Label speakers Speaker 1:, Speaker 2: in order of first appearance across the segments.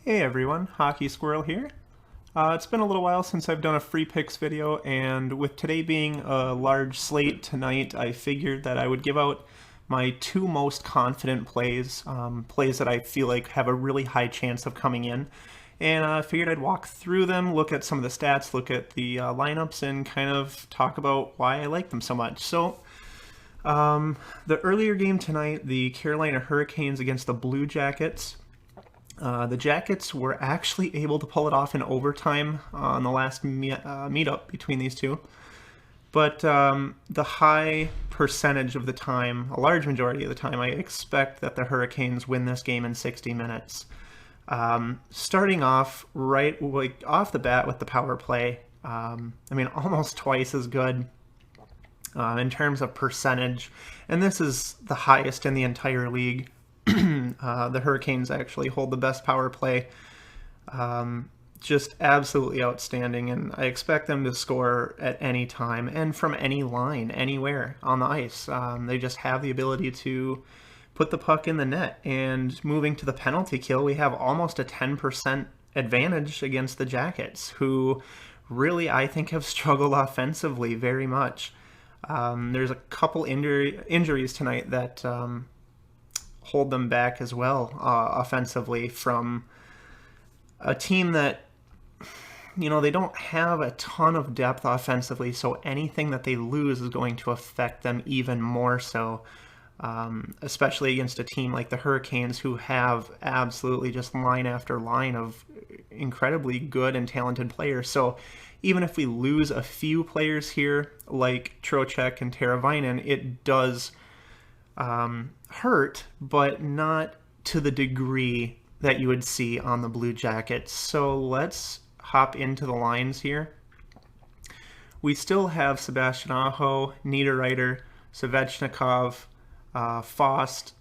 Speaker 1: Hey everyone, Hockey Squirrel here. It's been a little while since I've done a free picks video, and with today being a large slate tonight, I figured that I would give out my two most confident plays, plays that I feel like have a really high chance of coming in. And I figured I'd walk through them, look at some of the stats, look at the lineups, and kind of talk about why I like them so much. The earlier game tonight, the Carolina Hurricanes against the Blue Jackets. The Jackets were actually able to pull it off in overtime on the last meetup between these two. But the high percentage of the time, a large majority of the time, I expect that the Hurricanes win this game in 60 minutes. Starting off right off the bat with the power play, almost twice as good in terms of percentage. And this is the highest in the entire league. The Hurricanes actually hold the best power play. Just absolutely outstanding, and I expect them to score at any time and from any line, anywhere on the ice. They just have the ability to put the puck in the net. And moving to the penalty kill, we have almost a 10% advantage against the Jackets, who really, I think, have struggled offensively very much. There's a couple injuries tonight that hold them back as well offensively from a team that, they don't have a ton of depth offensively, so anything that they lose is going to affect them even more so, especially against a team like the Hurricanes, who have absolutely just line after line of incredibly good and talented players. So even if we lose a few players here, like Trocheck and Teravainen, it does hurt, but not to the degree that you would see on the Blue Jackets. So let's hop into the lines here. We still have Sebastian Aho, Niederreiter, Svechnikov, Faust,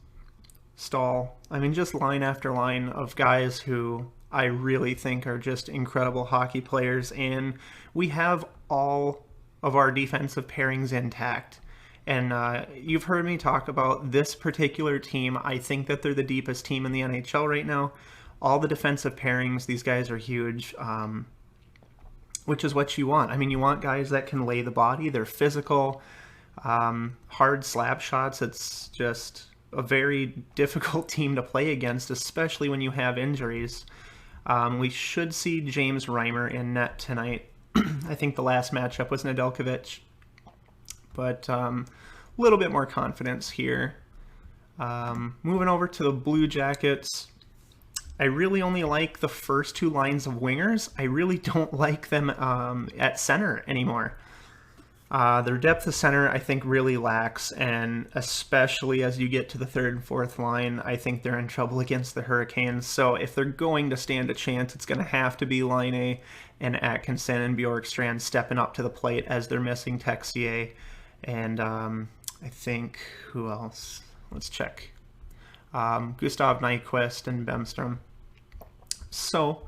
Speaker 1: Stahl. Just line after line of guys who I really think are just incredible hockey players, and we have all of our defensive pairings intact. And you've heard me talk about this particular team. I think that they're the deepest team in the NHL right now. All the defensive pairings, these guys are huge, which is what you want. You want guys that can lay the body. They're physical, hard slap shots. It's just a very difficult team to play against, especially when you have injuries. We should see James Reimer in net tonight. I think the last matchup was Nedeljkovic. But a little bit more confidence here. Moving over to the Blue Jackets, I really only like the first two lines of wingers. I really don't like them at center anymore. Their depth of center, I think, really lacks, and especially as you get to the third and fourth line, I think they're in trouble against the Hurricanes. So if they're going to stand a chance, it's going to have to be Laine and Atkinson and Bjorkstrand stepping up to the plate, as they're missing Texier. And I think, who else? Let's check. Gustav Nyquist and Bemstrom. So,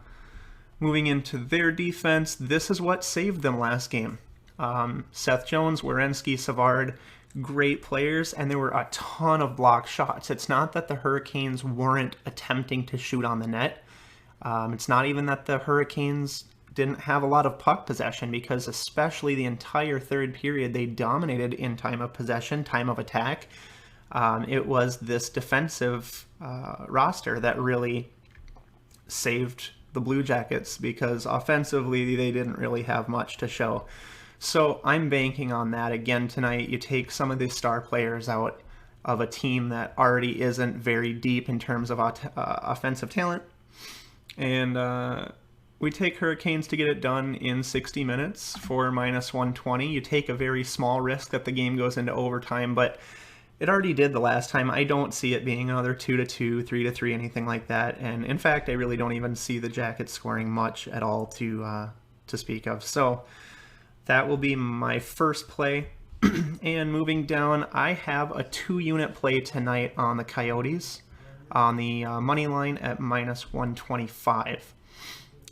Speaker 1: moving into their defense, this is what saved them last game. Seth Jones, Werenski, Savard, great players, and there were a ton of block shots. It's not that the Hurricanes weren't attempting to shoot on the net. It's not even that the Hurricanes didn't have a lot of puck possession, because especially the entire third period, they dominated in time of possession, time of attack. It was this defensive roster that really saved the Blue Jackets, because offensively they didn't really have much to show. So I'm banking on that again tonight. You take some of the star players out of a team that already isn't very deep in terms of offensive talent, and we take Hurricanes to get it done in 60 minutes for -120. You take a very small risk that the game goes into overtime, but it already did the last time. I don't see it being another 2-2, 3-3, anything like that. And in fact, I really don't even see the Jackets scoring much at all to speak of. So that will be my first play. And moving down, I have a 2-unit play tonight on the Coyotes on the money line at -125.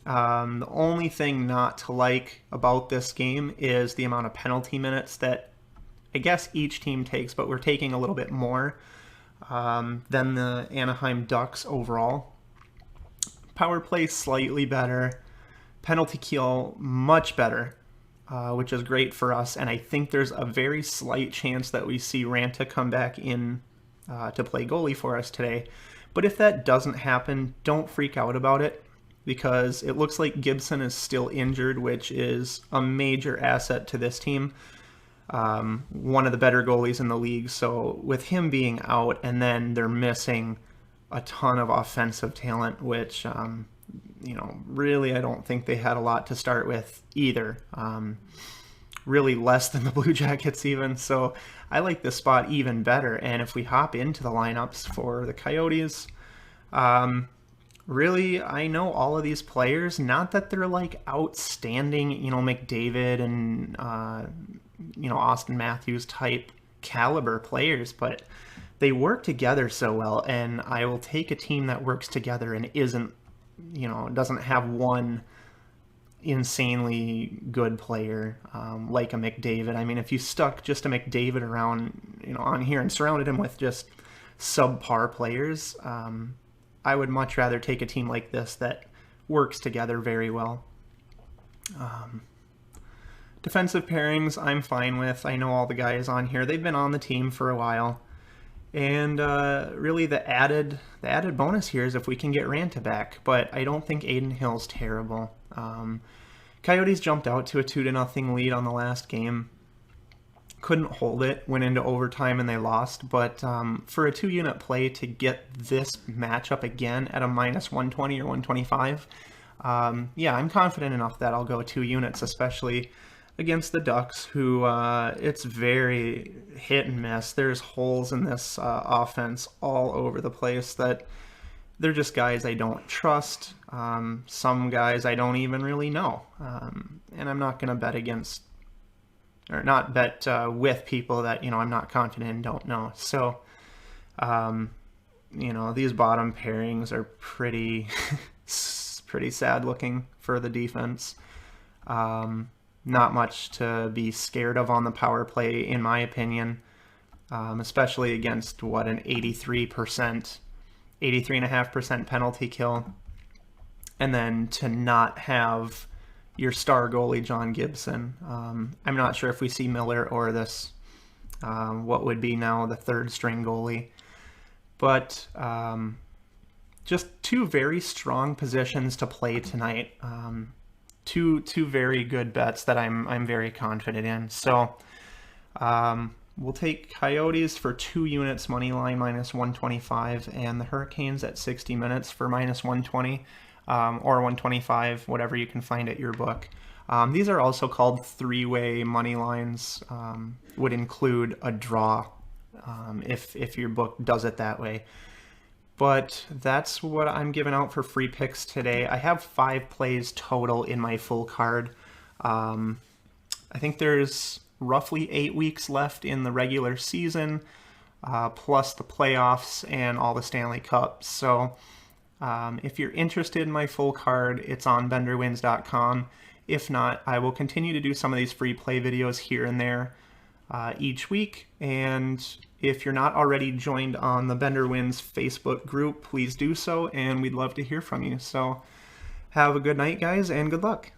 Speaker 1: The only thing not to like about this game is the amount of penalty minutes that I guess each team takes, but we're taking a little bit more than the Anaheim Ducks overall. Power play slightly better, penalty kill much better, which is great for us. And I think there's a very slight chance that we see Ranta come back in to play goalie for us today. But if that doesn't happen, don't freak out about it, because it looks like Gibson is still injured, which is a major asset to this team. One of the better goalies in the league. So with him being out, and then they're missing a ton of offensive talent, which, really I don't think they had a lot to start with either. Really less than the Blue Jackets even. So I like this spot even better. And if we hop into the lineups for the Coyotes, really, I know all of these players. Not that they're like outstanding, McDavid and, Austin Matthews type caliber players, but they work together so well. And I will take a team that works together and doesn't have one insanely good player like a McDavid. I mean, if you stuck just a McDavid around, on here and surrounded him with just subpar players, I would much rather take a team like this that works together very well. Defensive pairings, I'm fine with. I know all the guys on here. They've been on the team for a while. And really the added bonus here is if we can get Ranta back. But I don't think Adin Hill's terrible. Coyotes jumped out to a 2-0 lead on the last game. Couldn't hold it, went into overtime and they lost. But for a 2-unit play to get this matchup again at a -120 or 125, I'm confident enough that I'll go 2 units, especially against the Ducks, who it's very hit and miss. There's holes in this offense all over the place that they're just guys I don't trust. Some guys I don't even really know. And I'm not going to bet against, or not bet with people that, I'm not confident and don't know. So, these bottom pairings are pretty, pretty sad looking for the defense. Not much to be scared of on the power play, in my opinion, especially against an 83.5% penalty kill. And then to not have your star goalie, John Gibson. I'm not sure if we see Miller or this, what would be now the third string goalie. But just 2 very strong positions to play tonight. Two very good bets that I'm very confident in. So we'll take Coyotes for 2 units money line -125, and the Hurricanes at 60 minutes for -120 or 125, whatever you can find at your book. These are also called 3-way money lines. Would include a draw if your book does it that way. But that's what I'm giving out for free picks today. I have 5 plays total in my full card. I think there's roughly 8 weeks left in the regular season, plus the playoffs and all the Stanley Cups. So if you're interested in my full card, it's on benderwins.com. If not, I will continue to do some of these free play videos here and there each week. And if you're not already joined on the Bender Wins Facebook group, please do so, and we'd love to hear from you. So have a good night, guys, and good luck.